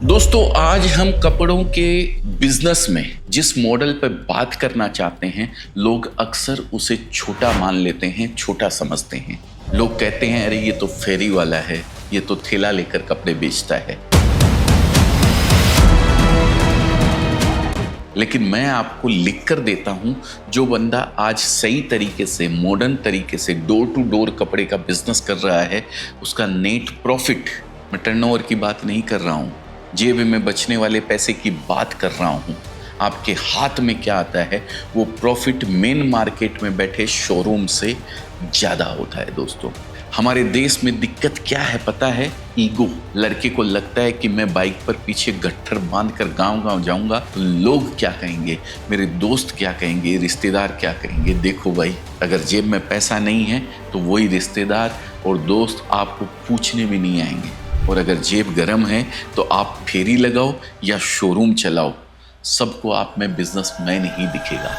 दोस्तों, आज हम कपड़ों के बिजनेस में जिस मॉडल पर बात करना चाहते हैं, लोग अक्सर उसे छोटा मान लेते हैं, छोटा समझते हैं। लोग कहते हैं अरे ये तो फेरी वाला है, ये तो ठेला लेकर कपड़े बेचता है। लेकिन मैं आपको लिख कर देता हूं, जो बंदा आज सही तरीके से, मॉडर्न तरीके से डोर टू डोर कपड़े का बिजनेस कर रहा है, उसका नेट प्रॉफिट, मैं टर्नओवर की बात नहीं कर रहा हूं, जेब में बचने वाले पैसे की बात कर रहा हूं। आपके हाथ में क्या आता है वो प्रॉफिट मेन मार्केट में बैठे शोरूम से ज़्यादा होता है। दोस्तों, हमारे देश में दिक्कत क्या है पता है? ईगो। लड़के को लगता है कि मैं बाइक पर पीछे गट्ठर बांध कर गाँव जाऊंगा तो लोग क्या कहेंगे, मेरे दोस्त क्या कहेंगे, रिश्तेदार क्या कहेंगे। देखो भाई, अगर जेब में पैसा नहीं है तो वही रिश्तेदार और दोस्त आपको पूछने भी नहीं आएंगे। और अगर जेब गर्म है तो आप फेरी लगाओ या शोरूम चलाओ, सबको आप में बिजनेसमैन ही दिखेगा।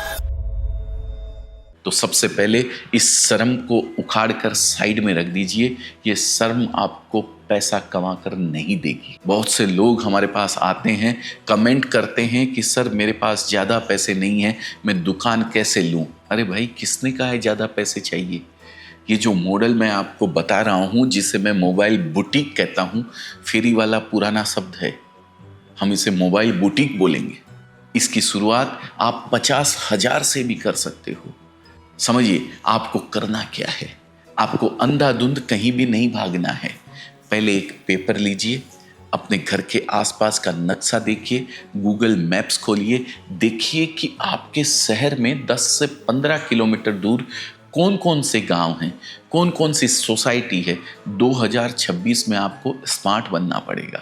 तो सबसे पहले इस शर्म को उखाड़ कर साइड में रख दीजिए। ये शर्म आपको पैसा कमा कर नहीं देगी। बहुत से लोग हमारे पास आते हैं, कमेंट करते हैं कि सर मेरे पास ज़्यादा पैसे नहीं हैं, मैं दुकान कैसे लूँ। अरे भाई, किसने कहा है ज़्यादा पैसे चाहिए? ये जो मॉडल मैं आपको बता रहा हूँ, जिसे मैं मोबाइल बुटीक कहता हूँ, फेरी वाला पुराना शब्द है, हम इसे मोबाइल बुटीक बोलेंगे। इसकी शुरुआत आप 50,000 से भी कर सकते हो। समझिए आपको करना क्या है। आपको अंधाधुंध कहीं भी नहीं भागना है। पहले एक पेपर लीजिए, अपने घर के आसपास का नक्शा देखिए, गूगल मैप्स खोलिए, देखिए कि आपके शहर में 10 से 15 किलोमीटर दूर कौन कौन से गांव हैं, कौन कौन सी सोसाइटी है। 2026 में आपको स्मार्ट बनना पड़ेगा।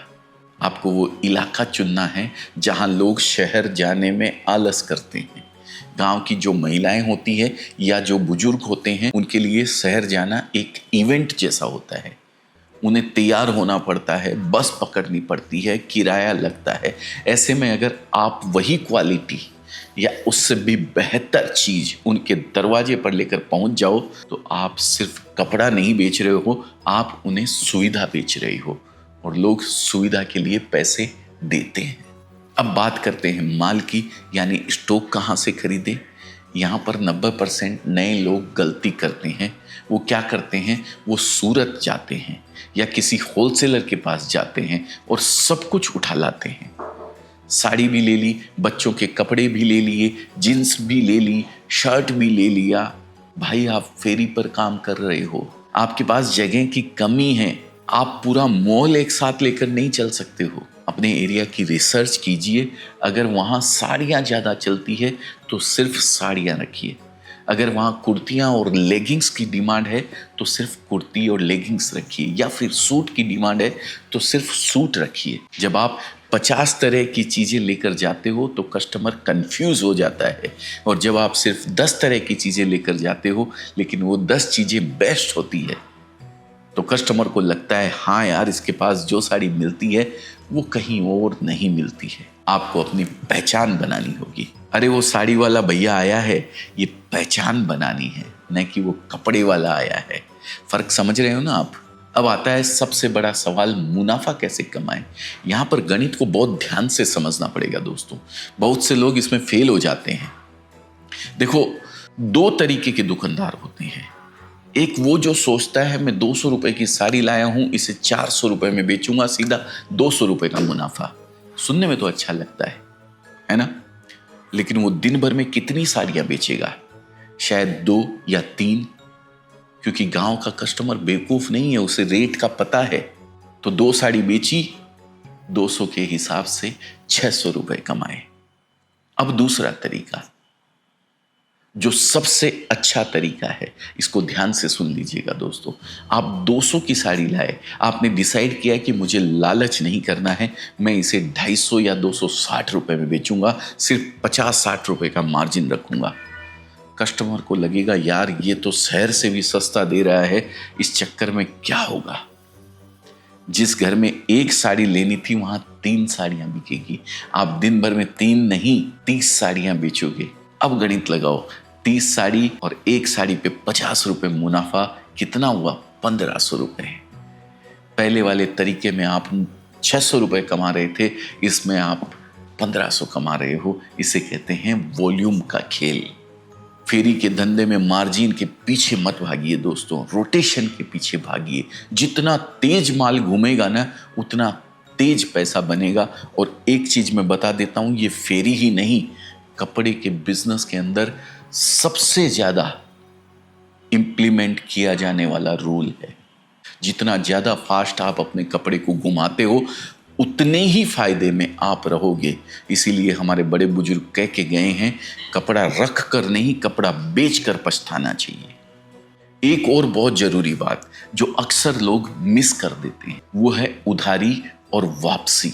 आपको वो इलाका चुनना है जहां लोग शहर जाने में आलस करते हैं। गांव की जो महिलाएं होती है या जो बुजुर्ग होते हैं, उनके लिए शहर जाना एक इवेंट जैसा होता है। उन्हें तैयार होना पड़ता है, बस पकड़नी पड़ती है, किराया लगता है। ऐसे में अगर आप वही क्वालिटी या उससे भी बेहतर चीज उनके दरवाजे पर लेकर पहुंच जाओ तो आप सिर्फ कपड़ा नहीं बेच रहे हो, आप उन्हें सुविधा बेच रहे हो। और लोग सुविधा के लिए पैसे देते हैं। अब बात करते हैं माल की, यानी स्टॉक कहाँ से खरीदें। यहाँ पर 90% नए लोग गलती करते हैं। वो क्या करते हैं, वो सूरत जाते हैं या किसी होलसेलर के पास जाते हैं और सब कुछ उठा लाते हैं। साड़ी भी ले ली, बच्चों के कपड़े भी ले लिए, जींस भी ले ली, शर्ट भी ले लिया। भाई, आप फेरी पर काम कर रहे हो, आपके पास जगह की कमी है। आप पूरा मॉल एक साथ लेकर नहीं चल सकते हो। अपने एरिया की रिसर्च कीजिए। अगर वहाँ साड़ियाँ ज़्यादा चलती है तो सिर्फ साड़ियाँ रखिए। अगर वहाँ कुर्तियाँ और लेगिंग्स की डिमांड है तो सिर्फ कुर्ती और लेगिंग्स रखिए, या फिर सूट की डिमांड है तो सिर्फ सूट रखिए। जब आप 50 तरह की चीज़ें लेकर जाते हो तो कस्टमर कंफ्यूज हो जाता है। और जब आप सिर्फ 10 तरह की चीज़ें लेकर जाते हो लेकिन वो 10 चीज़ें बेस्ट होती है तो कस्टमर को लगता है हाँ यार, इसके पास जो साड़ी मिलती है वो कहीं और नहीं मिलती है। आपको अपनी पहचान बनानी होगी। अरे वो साड़ी वाला भैया आया है, ये पहचान बनानी है, न कि वो कपड़े वाला आया है। फर्क समझ रहे हो ना आप? अब आता है सबसे बड़ा सवाल, मुनाफा कैसे कमाएं। यहाँ पर गणित को बहुत ध्यान से समझना पड़ेगा दोस्तों। बहुत से लोग इसमें फेल हो जाते हैं। देखो, 2 तरीके के दुकानदार होते हैं। एक वो जो सोचता है मैं 200 रुपए की साड़ी लाया हूं, इसे 400 रुपए में बेचूंगा, सीधा 200 रुपए का मुनाफा। सुनने में तो अच्छा लगता है ना? लेकिन वो दिन भर में कितनी साड़ियां बेचेगा? शायद 2 या 3, क्योंकि गांव का कस्टमर बेवकूफ नहीं है, उसे रेट का पता है। तो 2 साड़ी बेची, 200 के हिसाब से 600 रुपए कमाए। अब दूसरा तरीका, जो सबसे अच्छा तरीका है, इसको ध्यान से सुन लीजिएगा दोस्तों। आप 200 की साड़ी लाए, आपने डिसाइड किया कि मुझे लालच नहीं करना है, मैं इसे 250 या 260 रुपए में बेचूंगा, सिर्फ 50-60 रुपए का मार्जिन रखूंगा। कस्टमर को लगेगा यार ये तो शहर से भी सस्ता दे रहा है, इस चक्कर में क्या होगा। जिस घर में 1 साड़ी लेनी थी वहां 3 साड़ियां बिकेगी। आप दिन भर में 3 नहीं 30 साड़ियां बेचोगे। अब गणित लगाओ, 30 साड़ी और 1 साड़ी पे 50 रुपए मुनाफा, कितना हुआ? 1500 रुपए। पहले वाले तरीके में आप 600 रुपए कमा रहे थे, इसमें आप 1500 कमा रहे हो। इसे कहते हैं वॉल्यूम का खेल। फेरी के धंधे में मार्जिन के पीछे मत भागिए दोस्तों, रोटेशन के पीछे भागिए। जितना तेज माल घूमेगा ना, उतना तेज पैसा बनेगा। और एक चीज मैं बता देता हूं, ये फेरी ही नहीं, कपड़े के बिजनेस के अंदर सबसे ज्यादा इंप्लीमेंट किया जाने वाला रूल है। जितना ज्यादा फास्ट आप अपने कपड़े को घुमाते हो, उतने ही फायदे में आप रहोगे। इसीलिए हमारे बड़े बुजुर्ग कह के गए हैं, कपड़ा रख कर नहीं, कपड़ा बेच कर पछताना चाहिए। एक और बहुत जरूरी बात जो अक्सर लोग मिस कर देते हैं, वो है उधारी और वापसी।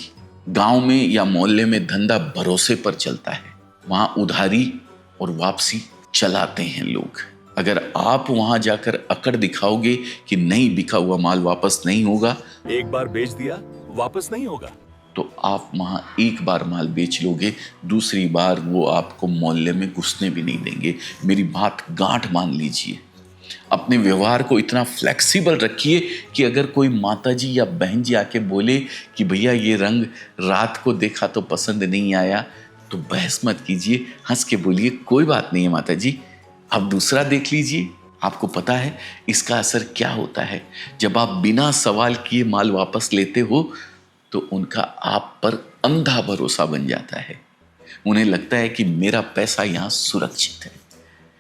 गांव में या मोहल्ले में धंधा भरोसे पर चलता है, वहां उधारी और वापसी चलाते हैं लोग। अगर आप वहां जाकर अकड़ दिखाओगे कि नहीं, बिका हुआ माल वापस नहीं होगा, एक बार बेच दिया वापस नहीं होगा, तो आप वहां एक बार माल बेच लोगे, दूसरी बार वो आपको मोहल्ले में घुसने भी नहीं देंगे। मेरी बात गांठ मान लीजिए। अपने व्यवहार को इतना फ्लेक्सिबल रखिए कि अगर कोई माताजी या बहन जी आके बोले कि भैया ये रंग रात को देखा तो पसंद नहीं आया, तो बहस मत कीजिए, हंस के बोलिए कोई बात नहीं है माताजी, आप दूसरा देख लीजिए। आपको पता है इसका असर क्या होता है? जब आप बिना सवाल किए माल वापस लेते हो तो उनका आप पर अंधा भरोसा बन जाता है। उन्हें लगता है कि मेरा पैसा यहाँ सुरक्षित है,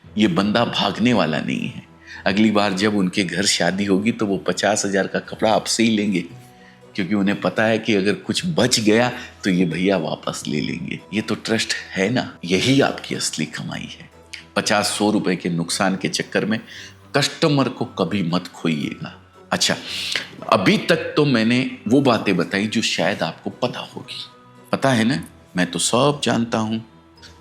ये बंदा भागने वाला नहीं है। अगली बार जब उनके घर शादी होगी तो वो 50,000 का कपड़ा आपसे ही लेंगे, क्योंकि उन्हें पता है कि अगर कुछ बच गया तो ये भैया वापस ले लेंगे। ये तो ट्रस्ट है ना, यही आपकी असली कमाई है। 50-100 रुपए के नुकसान के चक्कर में कस्टमर को कभी मत खोइएगा। अच्छा, अभी तक तो मैंने वो बातें बताई जो शायद आपको पता होगी। पता है ना, मैं तो सब जानता हूं।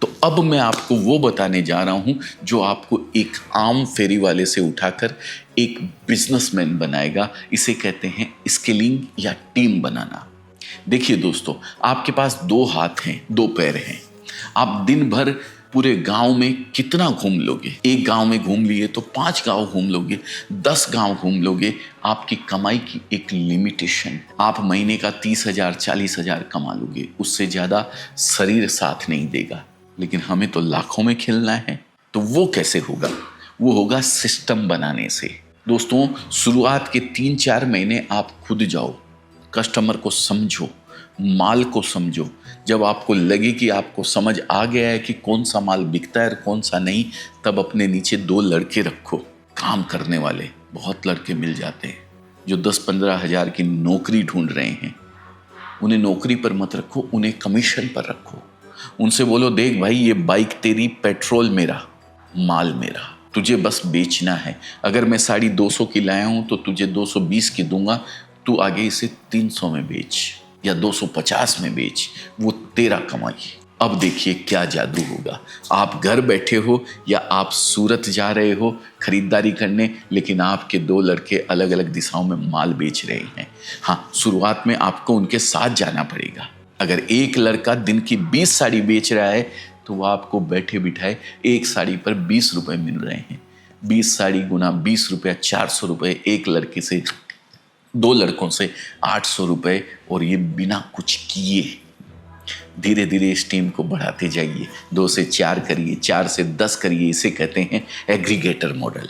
तो अब मैं आपको वो बताने जा रहा हूं जो आपको एक आम फेरी वाले से उठाकर एक बिजनेसमैन बनाएगा। इसे कहते हैं स्किलिंग या टीम बनाना। देखिए दोस्तों, आपके पास 2 हाथ हैं, 2 पैर हैं। आप दिन भर पूरे गांव में कितना घूम लोगे? एक गांव में घूम लिए तो 5 गांव घूम लोगे, 10 गांव घूम लोगे। आपकी कमाई की एक लिमिटेशन, आप महीने का 30,000 40,000 कमा लोगे, उससे ज्यादा शरीर साथ नहीं देगा। लेकिन हमें तो लाखों में खेलना है। तो वो कैसे होगा? वो होगा सिस्टम बनाने से। दोस्तों, शुरुआत के 3-4 महीने आप खुद जाओ, कस्टमर को समझो, माल को समझो। जब आपको लगे कि आपको समझ आ गया है कि कौन सा माल बिकता है और कौन सा नहीं, तब अपने नीचे 2 लड़के रखो काम करने वाले। बहुत लड़के मिल जाते हैं जो 10-15 हजार की नौकरी ढूंढ रहे हैं। उन्हें नौकरी पर मत रखो, उन्हें कमीशन पर रखो। उनसे बोलो, देख भाई, ये बाइक तेरी, पेट्रोल मेरा, माल मेरा, तुझे बस बेचना है। अगर मैं साड़ी 200 की लाया हूं तो तुझे 220 की दूंगा, तू आगे इसे 300 में बेच या 250 में बेच, वो तेरा कमाई। अब देखिए क्या जादू होगा। आप घर बैठे हो या आप सूरत जा रहे हो खरीदारी करने, लेकिन आपके 2 लड़के अलग अलग दिशाओं में माल बेच रहे हैं। हाँ, शुरुआत में आपको उनके साथ जाना पड़ेगा। अगर एक लड़का दिन की 20 साड़ी बेच रहा है तो वह आपको बैठे बिठाए एक साड़ी पर 20 रुपए मिल रहे हैं। 20 साड़ी गुना 20 रुपया, 400 रुपये। एक लड़के से, 2 लड़कों से 800 रुपये, और ये बिना कुछ किए। धीरे धीरे इस टीम को बढ़ाते जाइए। 2 से 4 करिए, 4 से 10 करिए। इसे कहते हैं एग्रीगेटर मॉडल।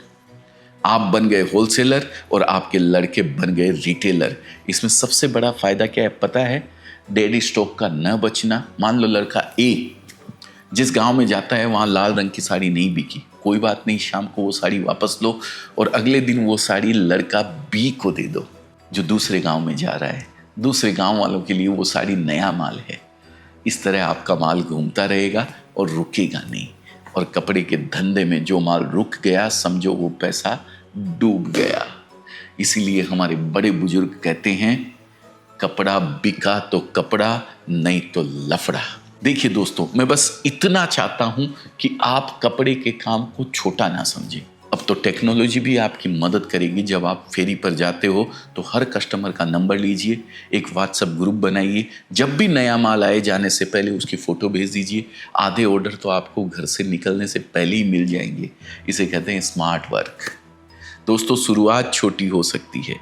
आप बन गए होलसेलर और आपके लड़के बन गए रिटेलर। इसमें सबसे बड़ा फायदा क्या है पता है? डेडी स्टॉक का न बचना। मान लो लड़का ए जिस गांव में जाता है वहां लाल रंग की साड़ी नहीं बिकी, कोई बात नहीं, शाम को वो साड़ी वापस लो और अगले दिन वो साड़ी लड़का बी को दे दो जो दूसरे गांव में जा रहा है। दूसरे गांव वालों के लिए वो साड़ी नया माल है। इस तरह आपका माल घूमता रहेगा और रुकेगा नहीं। और कपड़े के धंधे में जो माल रुक गया, समझो वो पैसा डूब गया। इसीलिए हमारे बड़े बुजुर्ग कहते हैं, कपड़ा बिका तो कपड़ा, नहीं तो लफड़ा। देखिए दोस्तों, मैं बस इतना चाहता हूं कि आप कपड़े के काम को छोटा ना समझें। अब तो टेक्नोलॉजी भी आपकी मदद करेगी। जब आप फेरी पर जाते हो तो हर कस्टमर का नंबर लीजिए, एक व्हाट्सएप ग्रुप बनाइए। जब भी नया माल आए, जाने से पहले उसकी फ़ोटो भेज दीजिए। आधे ऑर्डर तो आपको घर से निकलने से पहले ही मिल जाएंगे। इसे कहते हैं स्मार्ट वर्क। दोस्तों, शुरुआत छोटी हो सकती है,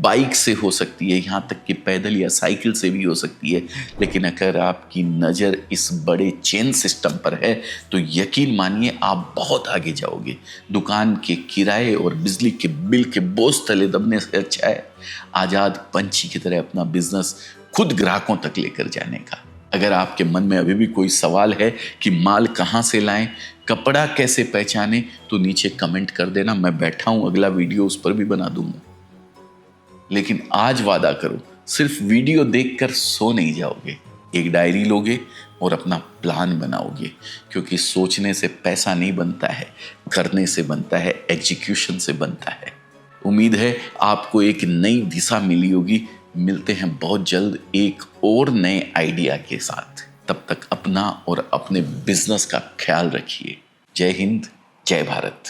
बाइक से हो सकती है, यहाँ तक कि पैदल या साइकिल से भी हो सकती है, लेकिन अगर आपकी नज़र इस बड़े चेन सिस्टम पर है तो यकीन मानिए आप बहुत आगे जाओगे। दुकान के किराए और बिजली के बिल के बोझ तले दबने से अच्छा है आज़ाद पंछी की तरह अपना बिजनेस खुद ग्राहकों तक लेकर जाने का। अगर आपके मन में अभी भी कोई सवाल है कि माल कहाँ से लाएं, कपड़ा कैसे पहचानें, तो नीचे कमेंट कर देना, मैं बैठा हूं, अगला वीडियो उस पर भी बना दूंगा। लेकिन आज वादा करो, सिर्फ वीडियो देखकर सो नहीं जाओगे, एक डायरी लोगे और अपना प्लान बनाओगे, क्योंकि सोचने से पैसा नहीं बनता है, करने से बनता है, एग्जीक्यूशन से बनता है। उम्मीद है आपको एक नई दिशा मिली होगी। मिलते हैं बहुत जल्द एक और नए आइडिया के साथ। तब तक अपना और अपने बिजनेस का ख्याल रखिए। जय हिंद, जय भारत।